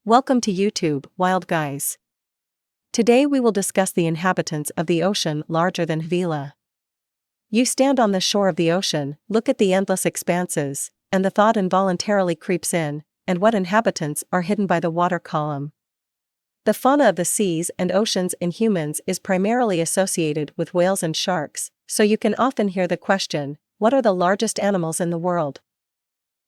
Welcome to YouTube, Wild Guys. Today we will discuss the inhabitants of the ocean larger than Hvila. You stand on the shore of the ocean, look at the endless expanses, and the thought involuntarily creeps in, and what inhabitants are hidden by the water column. The fauna of the seas and oceans in humans is primarily associated with whales and sharks, so you can often hear the question, what are the largest animals in the world?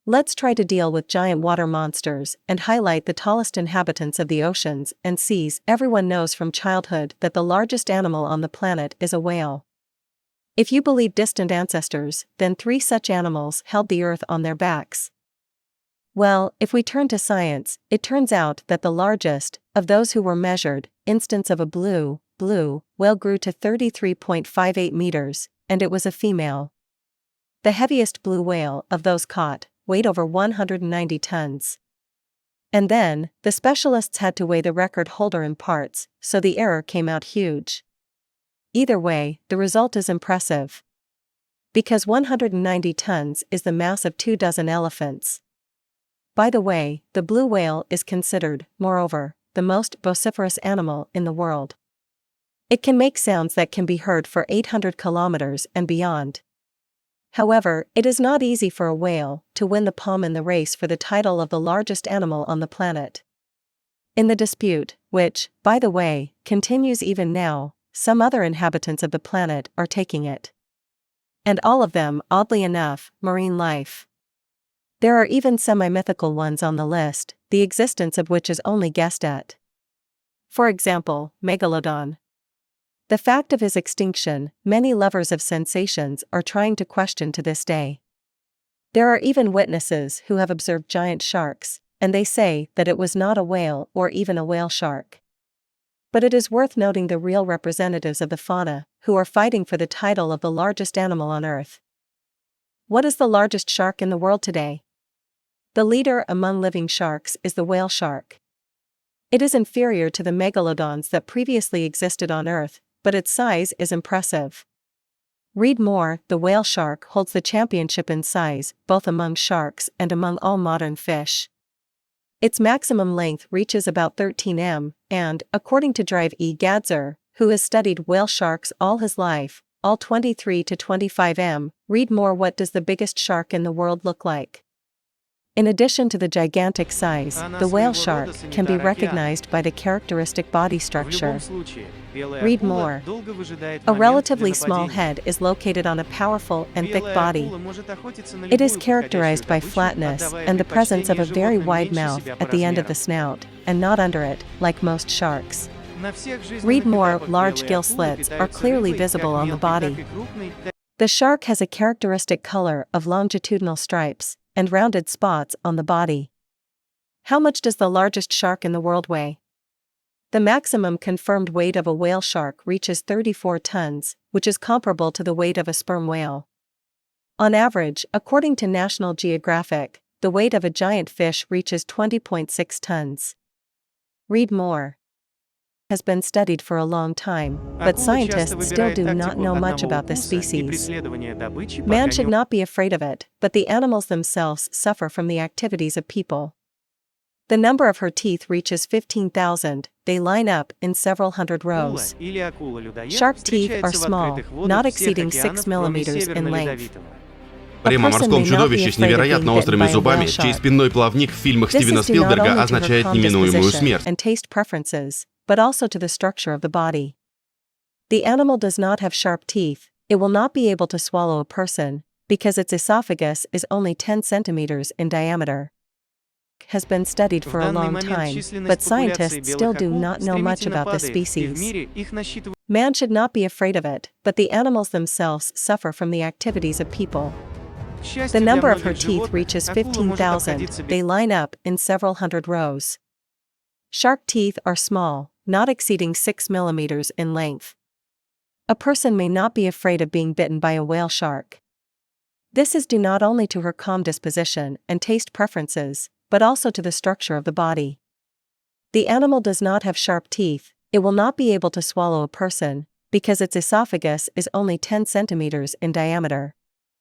Let's try to deal with giant water monsters and highlight the tallest inhabitants of the oceans and seas. Everyone knows from childhood that the largest animal on the planet is a whale. If you believe distant ancestors, then 3 such animals held the earth on their backs. Well, if we turn to science, it turns out that the largest, of those who were measured, instance of a blue whale grew to 33.58 meters, and it was a female. The heaviest blue whale of those caught weighed over 190 tons. And then, the specialists had to weigh the record holder in parts, so the error came out huge. Either way, the result is impressive. Because 190 tons is the mass of 2 dozen elephants. By the way, the blue whale is considered, moreover, the most vociferous animal in the world. It can make sounds that can be heard for 800 kilometers and beyond. However, it is not easy for a whale to win the palm in the race for the title of the largest animal on the planet. In the dispute, which, by the way, continues even now, some other inhabitants of the planet are taking it. And all of them, oddly enough, marine life. There are even semi-mythical ones on the list, the existence of which is only guessed at. For example, Megalodon. The fact of his extinction, many lovers of sensations are trying to question to this day. There are even witnesses who have observed giant sharks, and they say that it was not a whale or even a whale shark. But it is worth noting the real representatives of the fauna, who are fighting for the title of the largest animal on Earth. What is the largest shark in the world today? The leader among living sharks is the whale shark. It is inferior to the megalodons that previously existed on Earth, but its size is impressive. Read more. The whale shark holds the championship in size, both among sharks and among all modern fish. Its maximum length reaches about 13 m, and, according to Drive E. Gadzer, who has studied whale sharks all his life, all 23 to 25 m. Read more. What does the biggest shark in the world look like? In addition to the gigantic size, the whale shark can be recognized by the characteristic body structure. Read more. A relatively small head is located on a powerful and thick body. It is characterized by flatness and the presence of a very wide mouth at the end of the snout, and not under it, like most sharks. Read more. Large gill slits are clearly visible on the body. The shark has a characteristic color of longitudinal stripes and rounded spots on the body. How much does the largest shark in the world weigh? The maximum confirmed weight of a whale shark reaches 34 tons, which is comparable to the weight of a sperm whale. On average, according to National Geographic, the weight of a giant fish reaches 20.6 tons. Read more. Has been studied for a long time, but scientists still do not know much about this species. Man should not be afraid of it, but the animals themselves suffer from the activities of people. The number of her teeth reaches 15,000, they line up in several hundred rows. Shark teeth are small, not exceeding 6 millimeters in length. Рим о морском чудовище с невероятно острыми зубами, чей спинной плавник в фильмах Стивена Спилберга означает неминуемую смерть. But also to the structure of the body. The animal does not have sharp teeth, it will not be able to swallow a person, because its esophagus is only 10 centimeters in diameter. Has been studied for a long time, but scientists still do not know much about this species. Man should not be afraid of it, but the animals themselves suffer from the activities of people. The number of her teeth reaches 15,000, they line up in several hundred rows. Shark teeth are small, not exceeding 6 millimeters in length. A person may not be afraid of being bitten by a whale shark. This is due not only to her calm disposition and taste preferences, but also to the structure of the body. The animal does not have sharp teeth, it will not be able to swallow a person, because its esophagus is only 10 centimeters in diameter.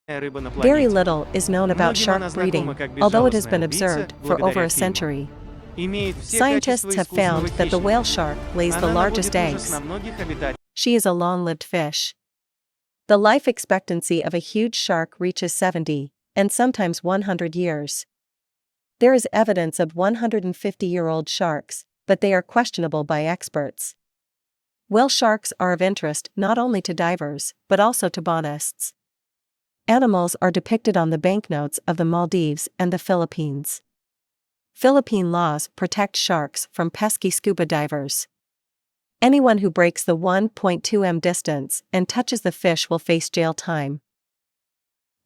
Very little is known about shark breeding, although it has been observed for over a century. Scientists have found that the whale shark lays the largest eggs. She is a long-lived fish. The life expectancy of a huge shark reaches 70, and sometimes 100 years. There is evidence of 150-year-old sharks, but they are questionable by experts. Whale sharks are of interest not only to divers, but also to botanists. Animals are depicted on the banknotes of the Maldives and the Philippines. Philippine laws protect sharks from pesky scuba divers. Anyone who breaks the 1.2 m distance and touches the fish will face jail time.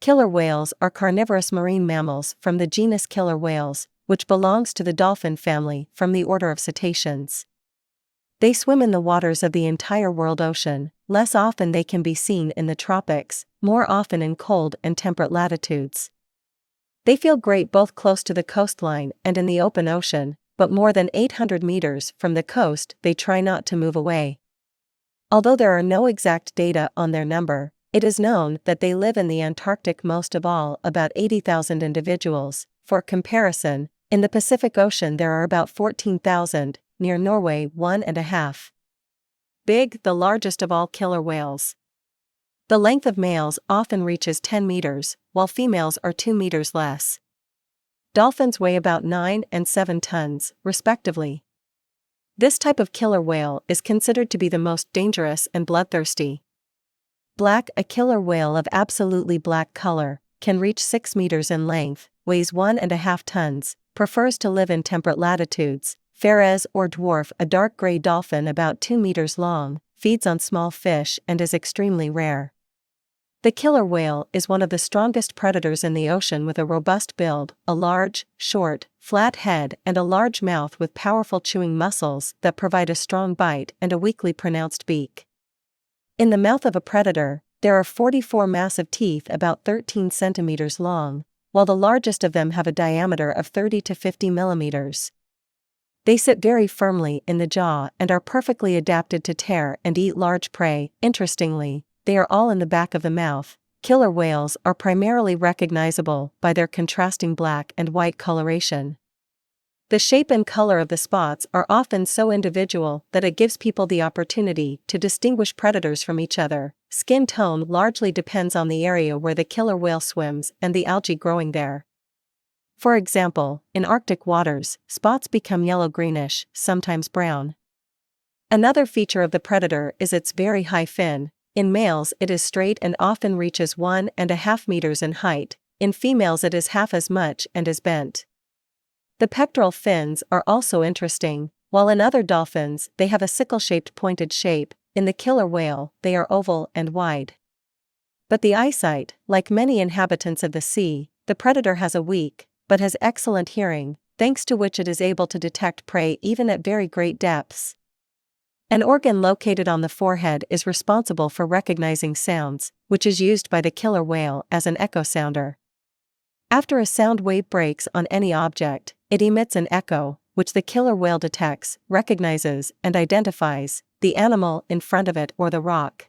Killer whales are carnivorous marine mammals from the genus killer whales, which belongs to the dolphin family from the order of cetaceans. They swim in the waters of the entire world ocean. Less often they can be seen in the tropics, more often in cold and temperate latitudes. They feel great both close to the coastline and in the open ocean, but more than 800 meters from the coast they try not to move away. Although there are no exact data on their number, it is known that they live in the Antarctic most of all, about 80,000 individuals. For comparison, in the Pacific Ocean there are about 14,000, near Norway 1.5. Big, the largest of all killer whales. The length of males often reaches 10 meters, while females are 2 meters less. Dolphins weigh about 9 and 7 tons, respectively. This type of killer whale is considered to be the most dangerous and bloodthirsty. Black, a killer whale of absolutely black color, can reach 6 meters in length, weighs 1.5 tons, prefers to live in temperate latitudes. Ferres or dwarf, a dark gray dolphin about 2 meters long, feeds on small fish and is extremely rare. The killer whale is one of the strongest predators in the ocean with a robust build, a large, short, flat head and a large mouth with powerful chewing muscles that provide a strong bite and a weakly pronounced beak. In the mouth of a predator, there are 44 massive teeth about 13 centimeters long, while the largest of them have a diameter of 30 to 50 millimeters. They sit very firmly in the jaw and are perfectly adapted to tear and eat large prey. Interestingly, they are all in the back of the mouth. Killer whales are primarily recognizable by their contrasting black and white coloration. The shape and color of the spots are often so individual that it gives people the opportunity to distinguish predators from each other. Skin tone largely depends on the area where the killer whale swims and the algae growing there. For example, in Arctic waters, spots become yellow-greenish, sometimes brown. Another feature of the predator is its very high fin. In males it is straight and often reaches 1.5 meters in height, in females it is half as much and is bent. The pectoral fins are also interesting. While in other dolphins they have a sickle-shaped pointed shape, in the killer whale they are oval and wide. But the eyesight, like many inhabitants of the sea, the predator has a weak, but has excellent hearing, thanks to which it is able to detect prey even at very great depths. An organ located on the forehead is responsible for recognizing sounds, which is used by the killer whale as an echo sounder. After a sound wave breaks on any object, it emits an echo, which the killer whale detects, recognizes, and identifies the animal in front of it or the rock.